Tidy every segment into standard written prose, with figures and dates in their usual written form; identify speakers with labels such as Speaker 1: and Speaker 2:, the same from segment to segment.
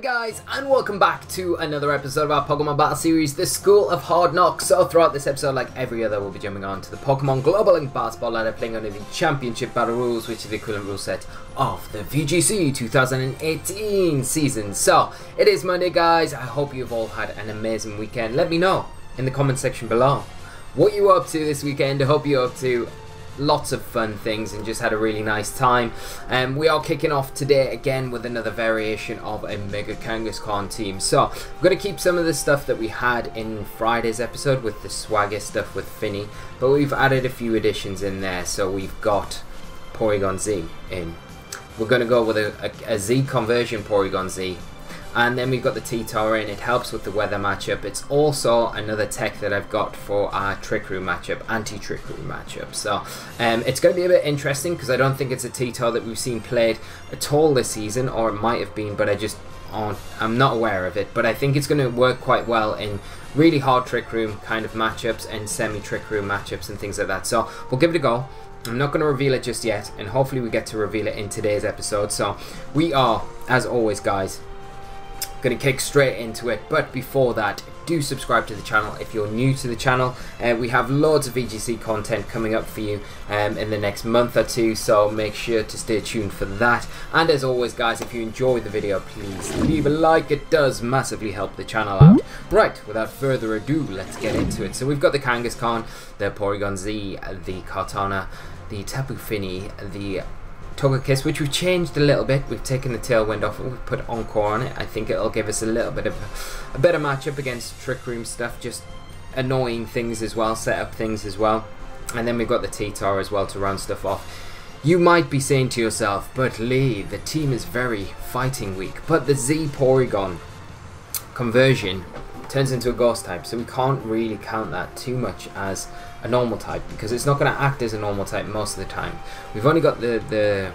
Speaker 1: guys, and welcome back to another episode of our Pokemon Battle Series, the School of Hard Knocks. So throughout this episode, like every other, we'll be jumping on to the Pokemon Global Link Basketball ladder, playing under the Championship Battle Rules, which is the equivalent rule set of the VGC 2018 season. So, it is Monday, guys. I hope you've all had an amazing weekend. Let me know in the comment section below what you were up to this weekend. I hope you're up to lots of fun things and just had a really nice time. We are kicking off today again with another variation of a Mega Kangaskhan team. So we're going to keep some of the stuff that we had in Friday's episode with the swagger stuff with Finny, but we've added a few additions in there. So we've got Porygon Z in. We're going to go with a Z conversion Porygon Z. And then we've got the T-Tower in. It helps with the weather matchup. It's also another tech that I've got for our Trick Room matchup, anti-Trick Room matchup. So it's going to be a bit interesting because I don't think it's a T-Tower that we've seen played at all this season, or it might have been, but I'm not aware of it. But I think it's going to work quite well in really hard Trick Room kind of matchups and semi-Trick Room matchups and things like that. So we'll give it a go. I'm not going to reveal it just yet, and hopefully we get to reveal it in today's episode. So we are, as always, guys, going to kick straight into it, but before that, do subscribe to the channel if you're new to the channel. We have loads of VGC content coming up for you in the next month or two, so make sure to stay tuned for that. And as always, guys, if you enjoyed the video, please leave a like. It does massively help the channel out. Right, without further ado, let's get into it. So we've got the Kangaskhan, the Porygon Z, the Kartana, the Tapu Fini, the Togekiss, which we've changed a little bit. We've taken the Tailwind off it, we've put Encore on it. I think it'll give us a little bit of a better matchup against Trick Room stuff, just annoying things as well, set up things as well. And then we've got the T-Tower as well to round stuff off. You might be saying to yourself, but Lee, the team is very fighting weak. But the Z Porygon conversion turns into a Ghost type, so we can't really count that too much as a normal type because it's not going to act as a normal type most of the time. We've only got the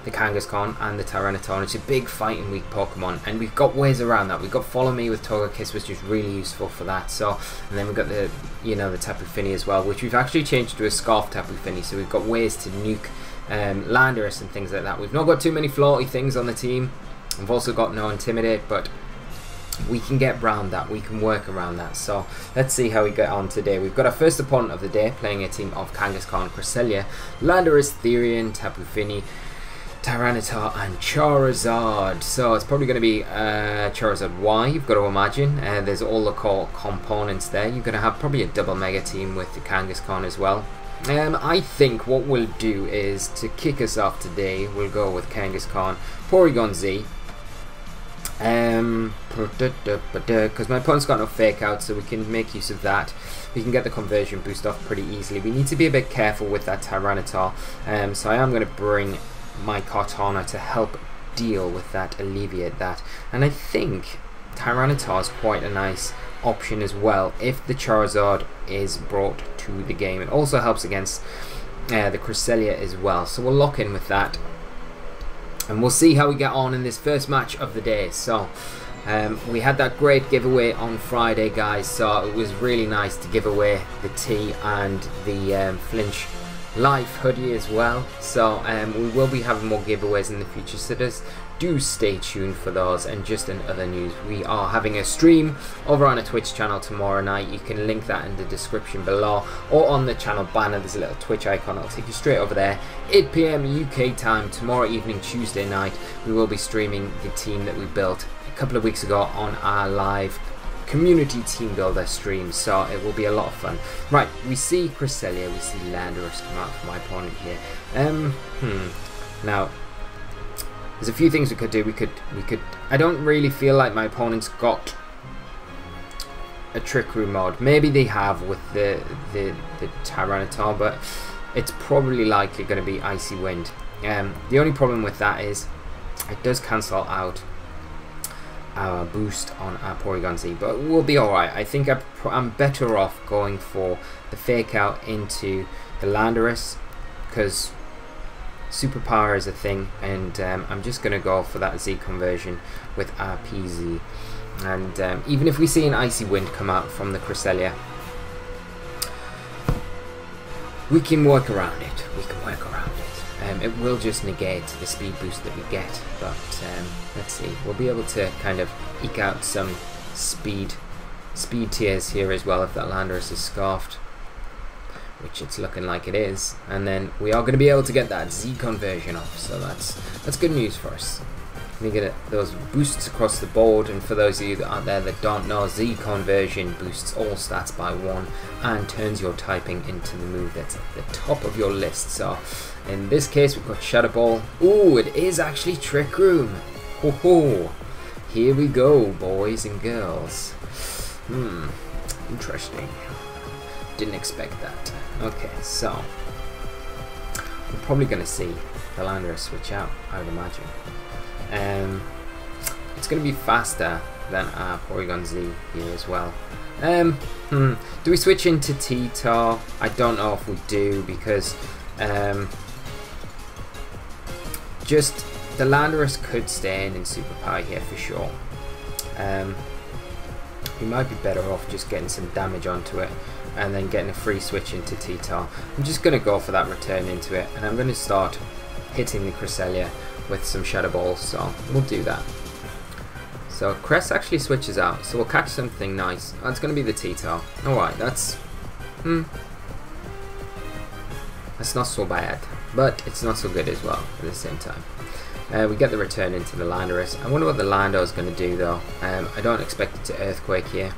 Speaker 1: Kangaskhan and the Tyranitar. It's a big fighting weak Pokemon, and we've got ways around that. We've got Follow Me with Togekiss, which is really useful for that. So, and then we've got the the Tapu Fini as well, which we've actually changed to a Scarf Tapu Fini. So we've got ways to nuke Landorus and things like that. We've not got too many floaty things on the team. We've also got no Intimidate, but we can get around that, we can work around that. So let's see how we get on today. We've got our first opponent of the day, playing a team of Kangaskhan, Cresselia, Landorus, Therian, Tapu Fini, Tyranitar and Charizard. So it's probably going to be Charizard Y, you've got to imagine. There's all the core components there. You're going to have probably a double Mega team with the Kangaskhan as well. I think what we'll do is, to kick us off today, we'll go with Kangaskhan, Porygon Z. Because my opponent's got no fake out, so we can make use of that. We can get the conversion boost off pretty easily. We need to be a bit careful with that Tyranitar, so I am going to bring my Kartana to help deal with that, alleviate that. And I think Tyranitar is quite a nice option as well if the Charizard is brought to the game. It also helps against the Cresselia as well, so we'll lock in with that. And we'll see how we get on in this first match of the day. So we had that great giveaway on Friday, guys, so it was really nice to give away the tee and the Flinch Life hoodie as well. So we will be having more giveaways in the future, so just do stay tuned for those. And just in other news, we are having a stream over on a Twitch channel tomorrow night. You can link that in the description below, or on the channel banner there's a little Twitch icon, it'll take you straight over there. 8 PM UK time tomorrow evening, Tuesday night. We will be streaming the team that we built a couple of weeks ago on our live community team builder stream, so it will be a lot of fun. Right, we see Cresselia, we see Landorus come out for my opponent here. Now there's a few things we could do. We could I don't really feel like my opponent's got a Trick Room mode. Maybe they have with the Tyranitar, but it's probably likely going to be Icy Wind. The only problem with that is it does cancel out our boost on our Porygon Z, but we'll be alright. I think I'm better off going for the fake out into the Landorus, because superpower is a thing, and I'm just going to go for that Z conversion with our PZ. And even if we see an Icy Wind come out from the Cresselia, we can work around it. We can work around it. it will just negate the speed boost that we get, but let's see, we'll be able to kind of eke out some speed tiers here as well if that Landorus is scarfed, which it's looking like it is, and then we are going to be able to get that Z conversion off, so that's good news for us. We get those boosts across the board, and for those of you out there that don't know, Z conversion boosts all stats by 1 and turns your typing into the move that's at the top of your list. So in this case we've got Shadow Ball. Ooh, it is actually Trick Room. Ho ho! Here we go, boys and girls. Interesting. Didn't expect that. Okay, so we're probably going to see the Landorus switch out, I would imagine. It's going to be faster than our Porygon Z here as well. Do we switch into T-Tar? I don't know if we do, because just the Landorus could stay in Super Power here for sure. We might be better off just getting some damage onto it and then getting a free switch into T-Tar. I'm just going to go for that return into it, and I'm going to start hitting the Cresselia with some Shadow Balls, so we'll do that. So Cress actually switches out, so we'll catch something nice. That's going to be the T-Tar. Alright, that's not so bad, but it's not so good as well at the same time. We get the return into the Landorus. I wonder what the Lando is going to do though. I don't expect it to Earthquake here.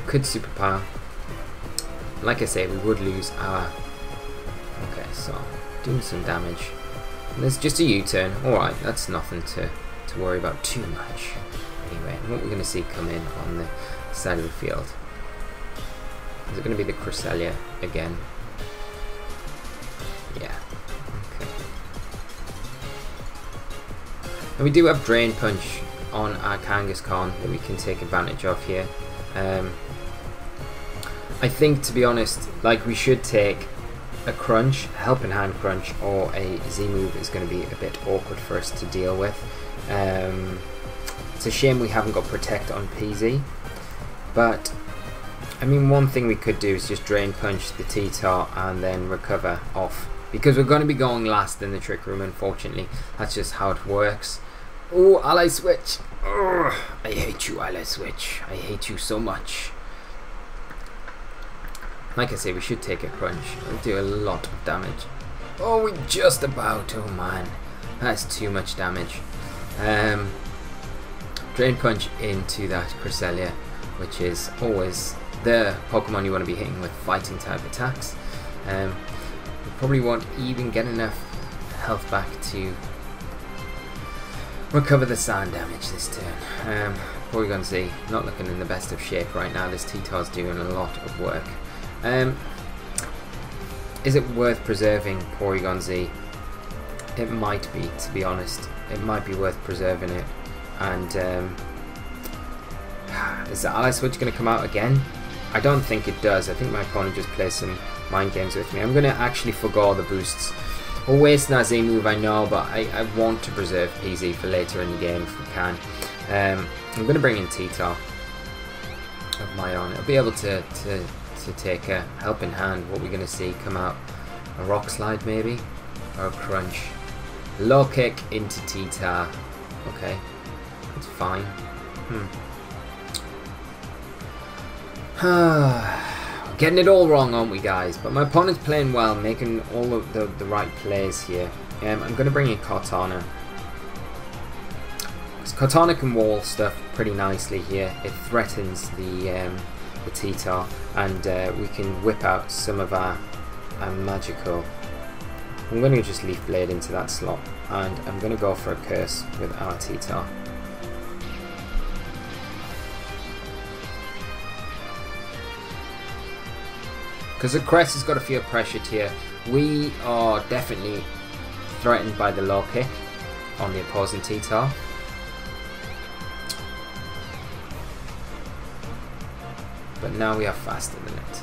Speaker 1: Could Super Power. Like I say, we would lose our... Okay, so doing some damage. And there's just a U-turn. Alright, that's nothing to worry about too much. Anyway, what we're going to see come in on the side of the field. Is it going to be the Cresselia again? Yeah. Okay. And we do have Drain Punch on our Kangaskhan that we can take advantage of here. I think, to be honest, like, we should take a Crunch, a Helping Hand Crunch, or a Z move is going to be a bit awkward for us to deal with. It's a shame we haven't got Protect on PZ, but I mean, one thing we could do is just Drain Punch the T-Tar and then recover off, because we're going to be going last in the Trick Room, unfortunately. That's just how it works. Oh, Ally Switch! Ugh, I hate you, Ally Switch. I hate you so much. Like I say, we should take a Crunch. It'll do a lot of damage. Oh, we just about. Oh man, that's too much damage. Drain Punch into that Cresselia, which is always the Pokemon you want to be hitting with fighting type attacks. We probably won't even get enough health back to recover the sand damage this turn. Porygon Z not looking in the best of shape right now. This T-Tar's doing a lot of work. Is it worth preserving Porygon Z? It might be, to be honest. It might be worth preserving it. And is the Ally Switch going to come out again? I don't think it does. I think my opponent just plays some mind games with me. I'm going to actually forgo the boosts. We're wasting our Z move, I know, but I want to preserve PZ for later in the game if we can. I'm going to bring in T-Tar of my own. I'll be able to take a Helping Hand. What we're going to see come out, a Rock Slide maybe, or a Crunch. Low Kick into T-Tar. Okay, that's fine. Getting it all wrong, aren't we, guys? But my opponent's playing well, making all of the right plays here. I'm going to bring in Cortana. Because Cortana can wall stuff pretty nicely here. It threatens the T-Tar, and we can whip out some of our magical. I'm going to just Leaf Blade into that slot, and I'm going to go for a Curse with our T-Tar. Because the Crest has got to feel pressured here. We are definitely threatened by the low kick on the opposing T-Tar. But now we are faster than it.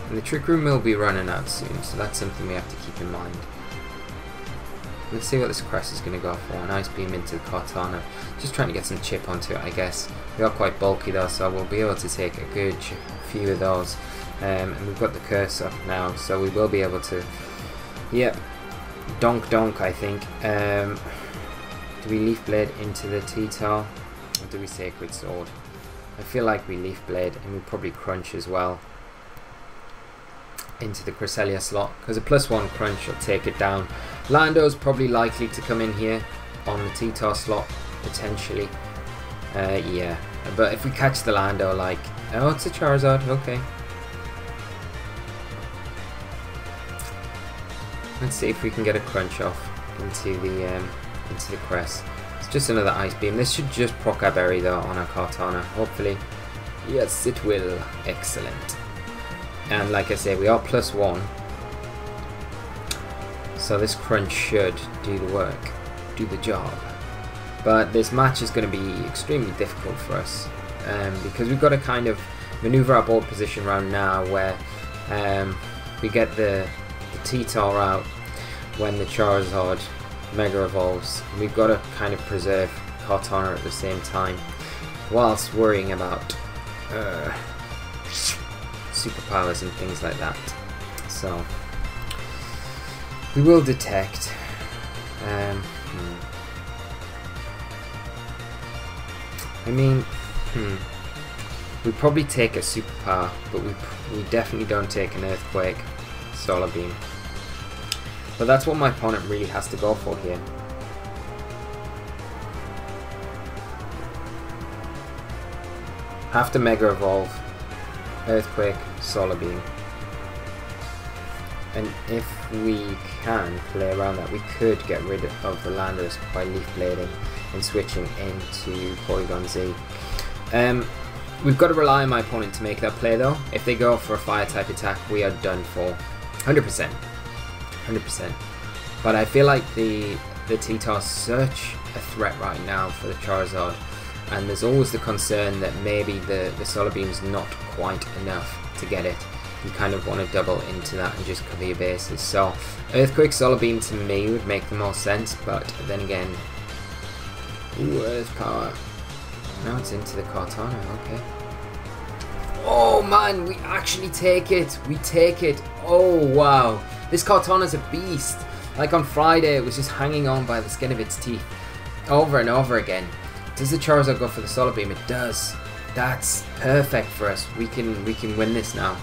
Speaker 1: And the Trick Room will be running out soon, so that's something we have to keep in mind. Let's see what this Crest is going to go for. An Ice Beam into the Cortana. Just trying to get some chip onto it, I guess. We are quite bulky though, so we'll be able to take a good few of those. And we've got the Curse up now, so we will be able to, yep, Donk, I think. Do we Leaf Blade into the T-Tar? Or do we Sacred Sword? I feel like we Leaf Blade, and we probably Crunch as well into the Cresselia slot, because a +1 Crunch will take it down. Lando's probably likely to come in here on the T-Tar slot, potentially. Yeah, but if we catch the Lando, like... Oh, it's a Charizard, okay. Let's see if we can get a Crunch off into the Crest. It's just another Ice Beam. This should just proc our Berry though on our Kartana, hopefully. Yes, it will. Excellent. And like I say, we are +1. So this Crunch should do the work, do the job. But this match is going to be extremely difficult for us. Because we've got to kind of maneuver our board position around now where we get the T-Tar out when the Charizard Mega Evolves. We've got to kind of preserve Kartana at the same time whilst worrying about superpowers and things like that. So we will detect. I mean, we probably take a superpower, but we definitely don't take an Earthquake, Solar Beam. But that's what my opponent really has to go for here. Have to Mega Evolve, Earthquake, Solar Beam. And if we can play around that, we could get rid of the Landorus by Leaf Blading and switching into Porygon Z. We've got to rely on my opponent to make that play though. If they go for a Fire type attack, we are done for. 100%. 100%. But I feel like the T-Tar is such a threat right now for the Charizard, and there's always the concern that maybe the Solar Beam is not quite enough to get it. You kind of want to double into that and just cover your bases. So Earthquake Solar Beam to me would make the most sense, but then again, ooh, Earth Power. Now it's into the Kartana, okay. Oh man, we actually take it. We take it. Oh wow. This Kartana's a beast. Like on Friday, it was just hanging on by the skin of its teeth over and over again. Does the Charizard go for the Solar Beam? It does. That's perfect for us. We can win this now.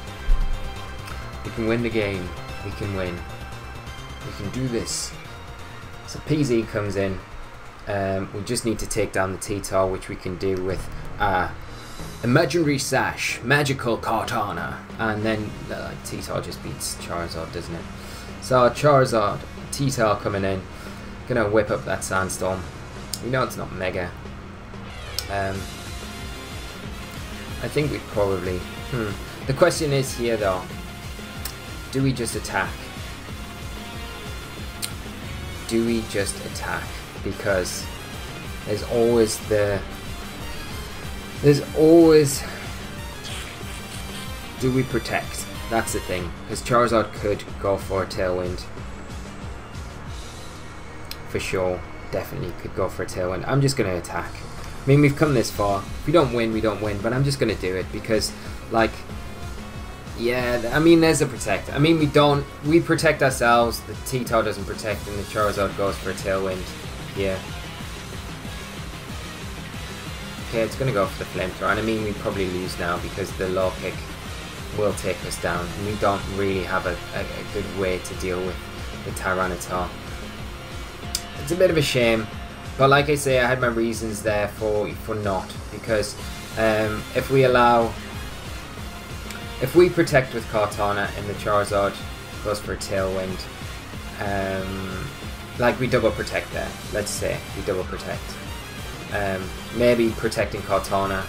Speaker 1: We can win the game. We can win. We can do this. So PZ comes in. We just need to take down the T-Tar, which we can do with Imaginary Sash, Magical Kartana, and then T-Tar just beats Charizard, doesn't it? So Charizard, T-Tar coming in, gonna whip up that Sandstorm. We know it's not Mega. I think we'd probably... The question is here though, do we just attack? Do we just attack? Because there's always do we protect? That's the thing, because Charizard could go for a Tailwind for sure. Definitely could go for a Tailwind. I'm just gonna attack. I mean, we've come this far. If we don't win, we don't win, but I'm just gonna do it because, like, yeah, I mean, there's a protect. I mean, we protect ourselves, the T-Tar doesn't protect, and the Charizard goes for a Tailwind. Yeah. Okay, it's going to go for the Flamethrower, and I mean, we probably lose now because the Low Kick will take us down, and we don't really have a good way to deal with the Tyranitar. It's a bit of a shame, but like I say, I had my reasons there for not, because if we protect with Kartana and the Charizard goes for a Tailwind, like we double protect there, let's say, we double protect. Maybe protecting Kartana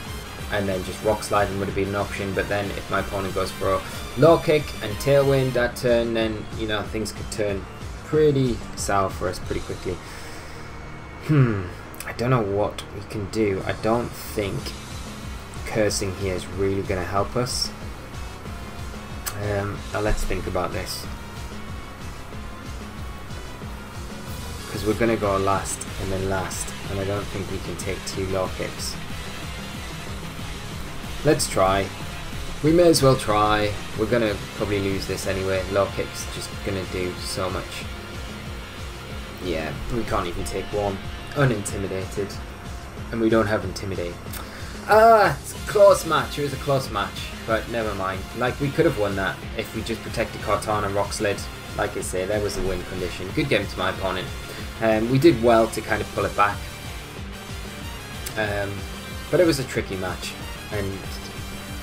Speaker 1: and then just Rock Sliding would have been an option, but then if my opponent goes for a Low Kick and Tailwind that turn, then, you know, things could turn pretty sour for us pretty quickly. I don't know what we can do. I don't think Cursing here is really going to help us. Now let's think about this, because we're going to go last and then last, and I don't think we can take 2 Low Kicks. Let's try. We may as well try. We're going to probably lose this anyway. Low Kick's just going to do so much. Yeah, we can't even take one. Unintimidated. And we don't have Intimidate. It's a close match. It was a close match. But never mind. Like, we could have won that if we just protected Cortana and Rock Sled. Like I say, there was a win condition. Good game to my opponent. We did well to kind of pull it back. But it was a tricky match. And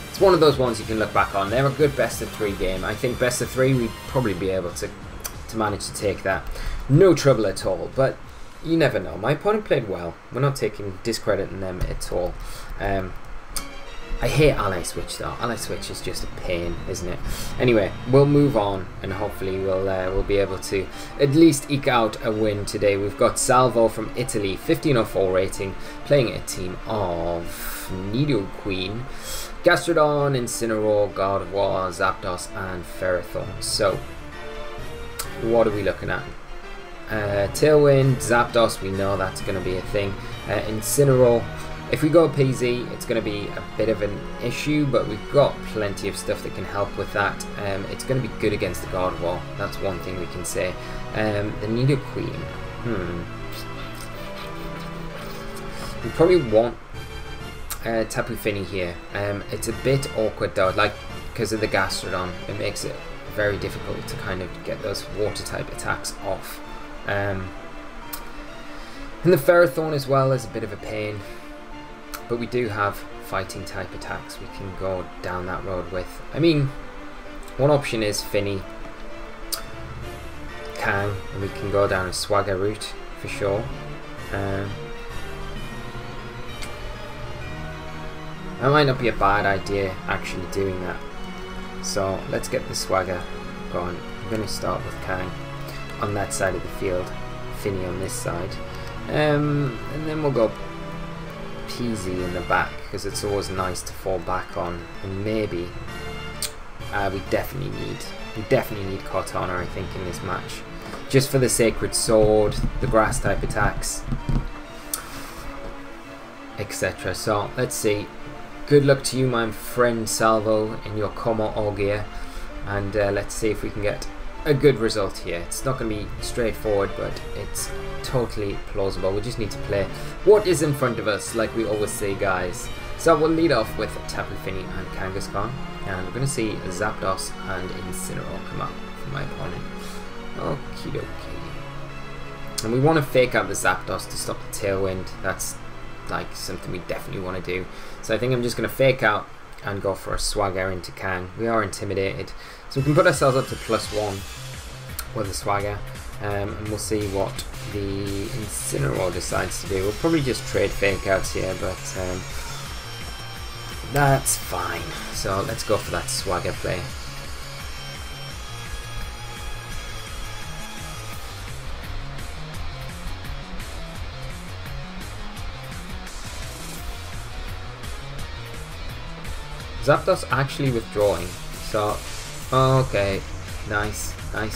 Speaker 1: it's one of those ones you can look back on. They're a good best of 3 game. I think best of 3 we'd probably be able to manage to take that. No trouble at all. But you never know. My opponent played well. We're not taking discrediting them at all. I hate ally switch though. Ally switch is just a pain, isn't it? Anyway, we'll move on and hopefully we'll be able to at least eke out a win today. We've got Salvo from Italy, 1504 rating, playing a team of Nidoqueen, Gastrodon, Incineroar, God of War, Zapdos, and Ferrothorn. So, what are we looking at? Tailwind, Zapdos, we know that's going to be a thing. Incineroar. If we go PZ, it's going to be a bit of an issue, but we've got plenty of stuff that can help with that. It's going to be good against the God of War. That's one thing we can say. The Nidoqueen. We probably want Tapu Fini here. It's a bit awkward though, like because of the Gastrodon. It makes it very difficult to kind of get those water type attacks off. And the Ferrothorn as well is a bit of a pain. But we do have fighting type attacks we can go down that road with. I mean, one option is Finny, Kang, and we can go down a Swagger route for sure. That might not be a bad idea actually doing that. So let's get the Swagger going. I'm going to start with Kang on that side of the field, Finny on this side. And then we'll go PZ in the back because it's always nice to fall back on, and maybe we definitely need Cortana, I think, in this match, just for the Sacred Sword, the grass type attacks, etc. So let's see. Good luck to you, my friend Salvo, in your Como Augear, and let's see if we can get a good result here. It's not going to be straightforward, but it's totally plausible. We just need to play what is in front of us, like we always say, guys. So we'll lead off with Tapu Fini and Kangaskhan, and we're going to see Zapdos and Incineroar come up for my opponent. Okie dokie. And we want to fake out the Zapdos to stop the Tailwind. That's like something we definitely want to do. So I think I'm just going to fake out and go for a Swagger into Kang. We are intimidated, so we can put ourselves up to +1 with a Swagger, and we'll see what the Incineroar decides to do. We'll probably just trade fake outs here, but that's fine. So let's go for that Swagger play. Zapdos actually withdrawing, so okay, nice. I'm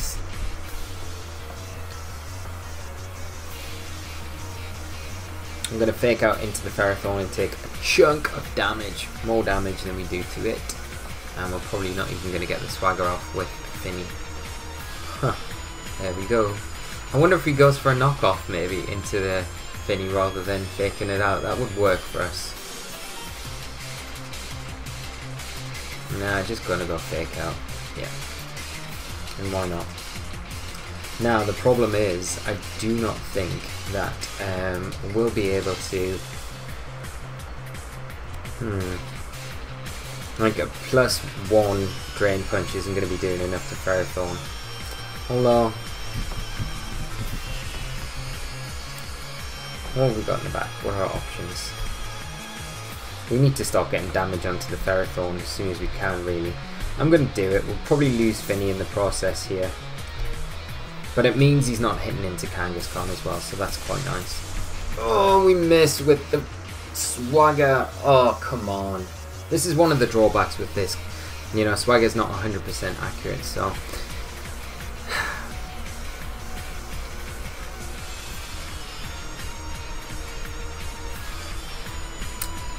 Speaker 1: going to fake out into the Ferrothorn and take a chunk of damage, more damage than we do to it, and we're probably not even going to get the Swagger off with Finny. There we go. I wonder if he goes for a knockoff maybe into the Finny rather than faking it out. That would work for us. Nah, just gonna go fake out. Yeah. And why not? Now, the problem is, I do not think that we'll be able to... Like a +1 Drain Punch isn't going to be doing enough to Ferrothorn. Although... What have we got in the back? What are our options? We need to start getting damage onto the Ferrothorn as soon as we can, really. I'm going to do it. We'll probably lose Finny in the process here. But it means he's not hitting into Kangaskhan as well, so that's quite nice. Oh, we missed with the Swagger. Oh, come on. This is one of the drawbacks with this. You know, Swagger's not 100% accurate, so...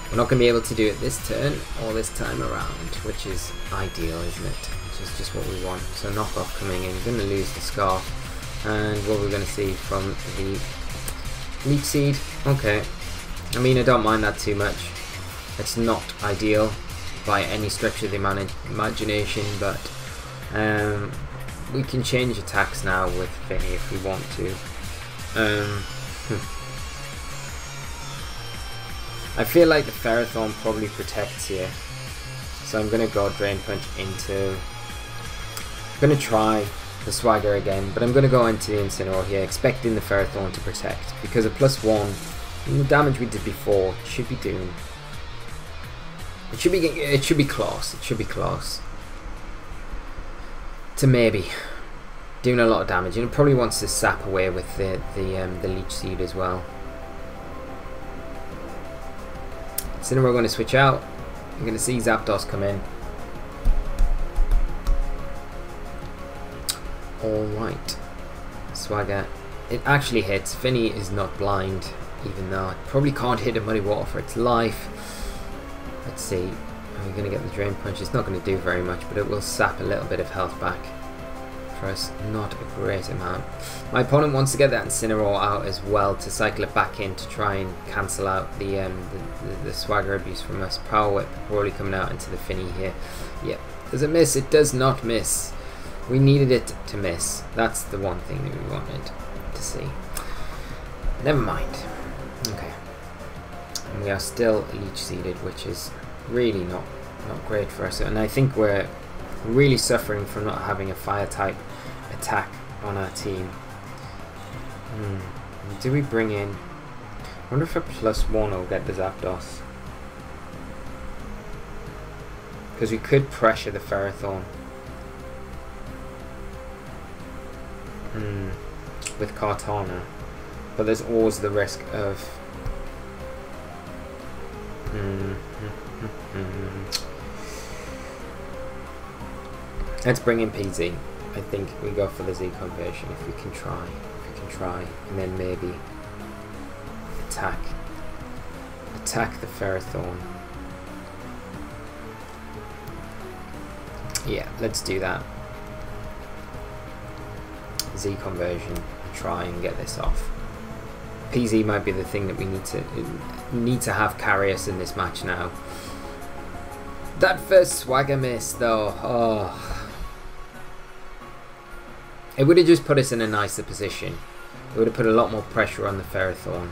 Speaker 1: We're not going to be able to do it this turn or this time around, which is ideal, isn't it? Which is just what we want. So knockoff coming in, going to lose the Scarf. And what we're going to see from the Leech Seed. Okay, I mean, I don't mind that too much. It's not ideal by any stretch of the imagination, but we can change attacks now with Finny if we want to. I feel like the Ferrothorn probably protects here, so I'm going to go Drain Punch into... I'm going to try the Swagger again, but I'm going to go into the Incineroar here, expecting the Ferrothorn to protect, because a +1, the damage we did before should be doing... It should be close. It should be close to maybe doing a lot of damage, and it probably wants to sap away with the Leech Seed as well. So then we're going to switch out. You're going to see Zapdos come in. Alright, Swagger. It actually hits. Finny is not blind, even though it probably can't hit a Muddy Water for its life. Let's see. We're going to get the Drain Punch. It's not going to do very much, but it will sap a little bit of health back for us. Not a great amount. My opponent wants to get that Incineroar out as well to cycle it back in to try and cancel out the Swagger abuse from us. Power Whip probably coming out into the Finny here. Yep. Does it miss? It does not miss. We needed it to miss. That's the one thing that we wanted to see. Never mind. Okay. And we are still Leech Seeded, which is really not great for us. And I think we're really suffering from not having a Fire type attack on our team. Do we bring in... I wonder if a +1 will get the Zapdos. Because we could pressure the Ferrothorn. With Kartana. But there's always the risk of... Let's bring in PZ. I think we go for the Z conversion if we can try. And then maybe attack the Ferrothorn. Yeah, let's do that. Z conversion, try and get this off. PZ might be the thing that we need to have carry us in this match now. That first Swagger miss though, oh. It would have just put us in a nicer position. It would have put a lot more pressure on the Ferrothorn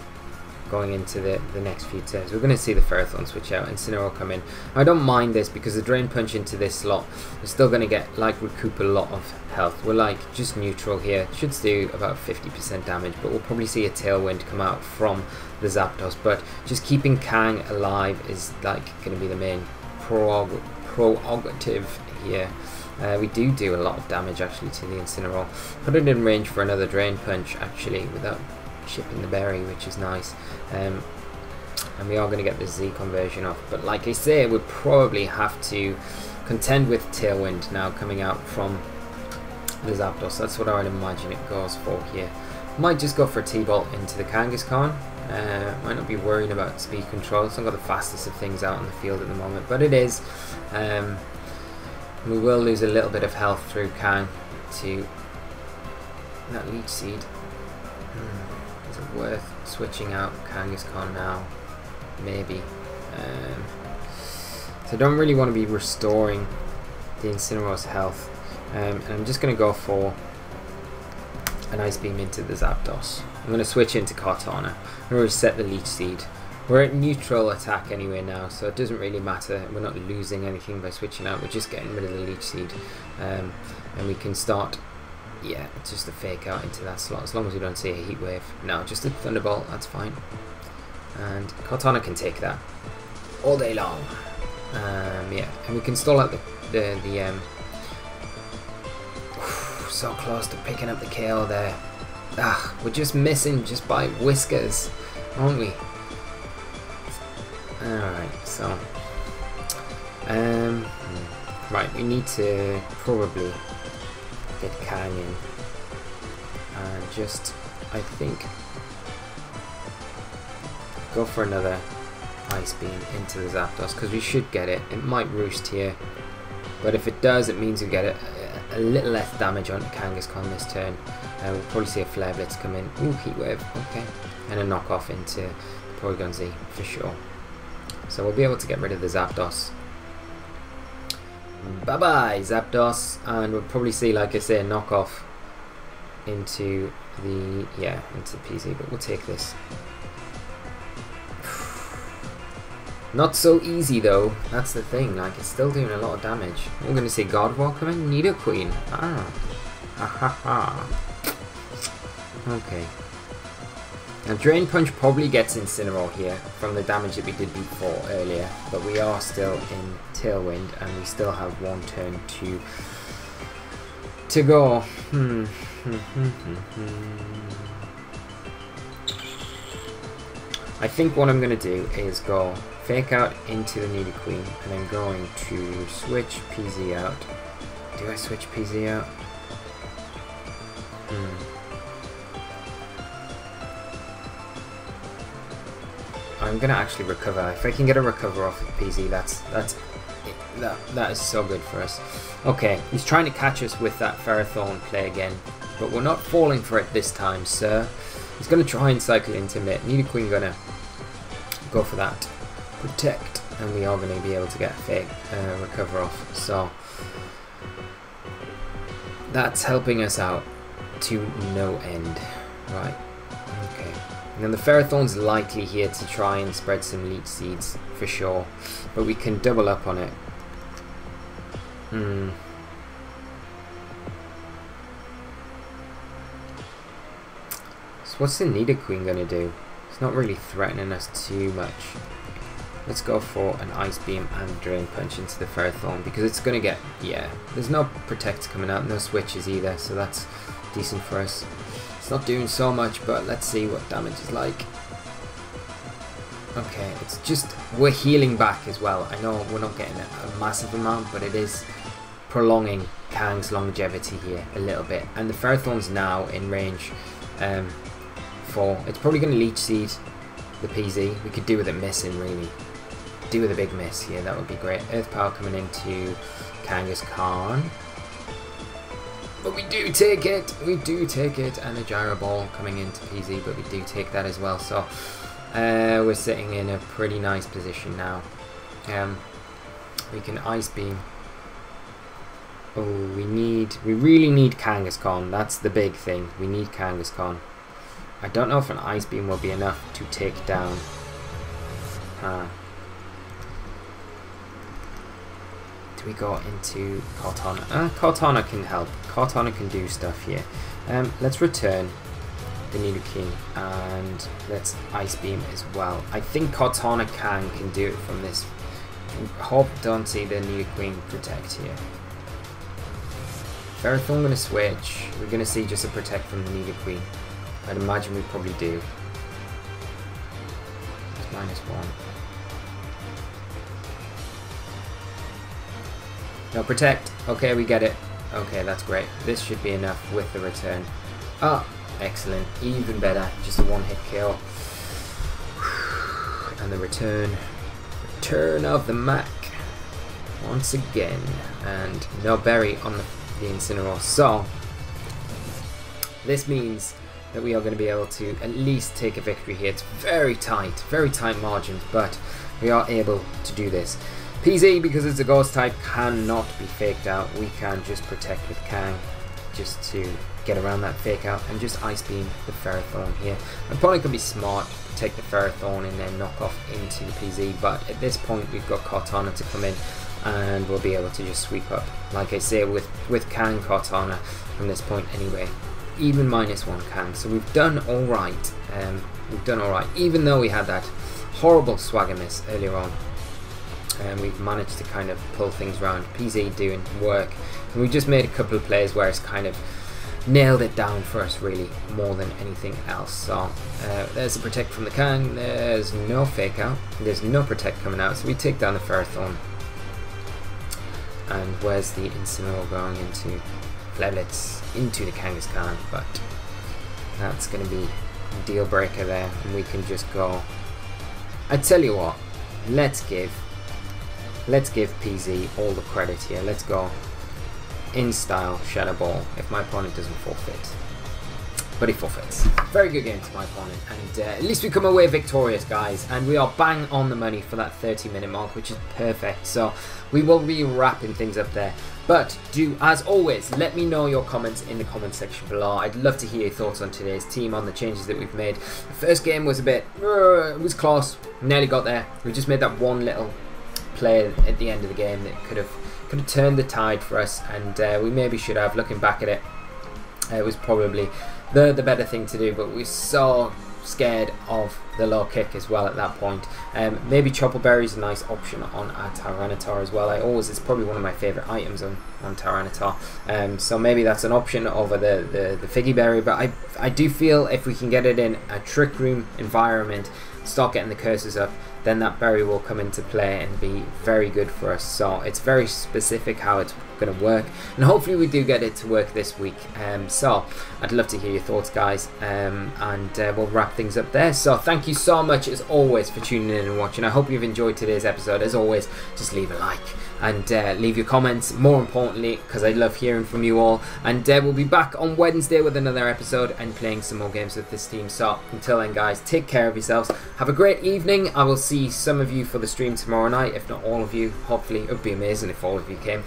Speaker 1: going into the next few turns. We're going to see the Ferrothorn switch out and Incineroar come in. I don't mind this because the Drain Punch into this slot, we're still going to get like recoup a lot of health. We're like just neutral here. Should do about 50% damage, but we'll probably see a Tailwind come out from the Zapdos. But just keeping Kang alive is like going to be the main prerogative here. We do a lot of damage actually to the Incineroar. Put it in range for another Drain Punch actually without shipping the berry, which is nice. And we are going to get the Z conversion off, but like I say, we'll probably have to contend with Tailwind now coming out from the Zapdos. That's what I would imagine it goes for here. Might just go for a T-Bolt into the Kangaskhan. Might not be worrying about speed control. It's not got the fastest of things out in the field at the moment, but it is. We will lose a little bit of health through Kang to that Leech Seed. Is it worth switching out Kangaskhan now? Maybe. So I don't really want to be restoring the Incineroar's health. And I'm just going to go for an Ice Beam into the Zapdos. I'm going to switch into Kartana. I'm going to reset the Leech Seed. We're at neutral attack anyway now, so it doesn't really matter. We're not losing anything by switching out. We're just getting rid of the Leech Seed. And we can start... Yeah, it's just a fake out into that slot, as long as we don't see a Heat Wave. No, just a Thunderbolt, that's fine. And Kartana can take that all day long. Yeah, and we can stall out the so close to picking up the KO there. We're just missing just by whiskers, aren't we? Alright, so right, we need to probably get Kang in and just, I think, go for another Ice Beam into the Zapdos because we should get it. It might roost here, but if it does, it means we get a little less damage on Kangaskhan this turn. We'll probably see a Flare Blitz come in. Ooh, Heat Wave, okay. And a knockoff into the Porygon Z for sure. So we'll be able to get rid of the Zapdos. Bye bye Zapdos, and we'll probably see, like I say, a knockoff into the into PZ, but we'll take this. Not so easy though, that's the thing, like it's still doing a lot of damage. We're going to see Gardevoir come in, Nidoqueen. Ah, ha ha ha. Okay. Now Drain Punch probably gets Incineroar here from the damage that we did before earlier, but we are still in Tailwind and we still have one turn to go. I think what I'm going to do is go Fake Out into the Nidoqueen, and I'm going to switch PZ out. Do I switch PZ out? I'm gonna actually recover. If I can get a recover off of PZ, that is so good for us. Okay, he's trying to catch us with that Ferrothorn play again, but we're not falling for it this time, sir. He's gonna try and cycle Intimidate. Nidoqueen gonna go for that Protect, and we are gonna be able to get a fake recover off. So that's helping us out to no end, right? Okay. And then the Ferrothorn's likely here to try and spread some Leech Seeds for sure, but we can double up on it. So what's the Nidoqueen gonna do? It's not really threatening us too much. Let's go for an Ice Beam and Drain Punch into the Ferrothorn, because it's gonna get, there's no Protect coming out, no switches either, so that's decent for us. It's not doing so much, but let's see what damage is like. Okay, it's just, we're healing back as well. I know we're not getting a massive amount, but it is prolonging Kang's longevity here a little bit. And the Ferrothorn's now in range for, it's probably going to Leech Seed the PZ. We could do with it missing, really. Do with a big miss here, that would be great. Earth Power coming into Kangaskhan. But we do take it, and a Gyro Ball coming into PZ, but we do take that as well. So we're sitting in a pretty nice position now. We can Ice Beam. Oh, we really need Kangaskhan. That's the big thing. We need Kangaskhan. I don't know if an Ice Beam will be enough to take down. Do we go into Kartana? Kartana can help. Kartana can do stuff here. Let's return the Nidoqueen and let's Ice Beam as well. I think Kartana can do it from this. Hope don't see the Nidoqueen Protect here. Ferrothorn gonna switch. We're gonna see just a Protect from the Nidoqueen. I'd imagine we probably do. It's -1. No Protect. Okay, we get it. Okay, that's great. This should be enough with the return. Ah, excellent. Even better. Just a one-hit kill. And the return. Return of the Mac. Once again. And no berry on the Incineroar. So, this means that we are going to be able to at least take a victory here. It's very tight margins, but we are able to do this. PZ, because it's a ghost type, cannot be faked out. We can just Protect with Kang just to get around that fake out and just Ice Beam the Ferrothorn here. My opponent can be smart, take the Ferrothorn and then knock off into the PZ, but at this point we've got Kartana to come in and we'll be able to just sweep up. Like I say, with Kang Kartana from this point anyway. Even -1 Kang, so we've done alright. Even though we had that horrible Swagger miss earlier on. And we've managed to kind of pull things around. PZ doing work, and we just made a couple of plays where it's kind of nailed it down for us, really, more than anything else. So there's a Protect from the Kang. There's no fake out. There's no Protect coming out, so we take down the Ferrothorn. And where's the Incineroar going into? Flare Blitz into the Kangaskhan, but that's going to be a deal breaker there, and we can just go. I tell you what, let's give PZ all the credit here. Let's go. in style Shadow Ball if my opponent doesn't forfeit. But he forfeits. Very good game to my opponent, and at least we come away victorious, guys, and we are bang on the money for that 30-minute mark, which is perfect. So we will be wrapping things up there. But do, as always, let me know your comments in the comment section below. I'd love to hear your thoughts on today's team, on the changes that we've made. The first game was a bit, it was close, nearly got there. We just made that one little play at the end of the game that could have turned the tide for us, and we maybe should have. Looking back at it, it was probably the better thing to do, but we were so scared of the low kick as well at that point. Maybe Chopper Berry is a nice option on our Tyranitar as well. It's probably one of my favourite items on Tyranitar. So maybe that's an option over the Figgy Berry, but I do feel if we can get it in a Trick Room environment, start getting the curses up, then that berry will come into play and be very good for us. So it's very specific how it's going to work, and hopefully we do get it to work this week. So I'd love to hear your thoughts, guys, and we'll wrap things up there. So thank you so much as always for tuning in and watching. I hope you've enjoyed today's episode. As always, just leave a like and leave your comments, more importantly, because I love hearing from you all. And we'll be back on Wednesday with another episode and playing some more games with this team. So until then, guys, take care of yourselves, have a great evening. I will see some of you for the stream tomorrow night, if not all of you. Hopefully, it would be amazing if all of you came,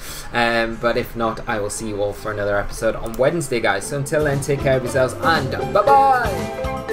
Speaker 1: but if not, I will see you all for another episode on Wednesday, guys. So until then, take care of yourselves, and bye bye.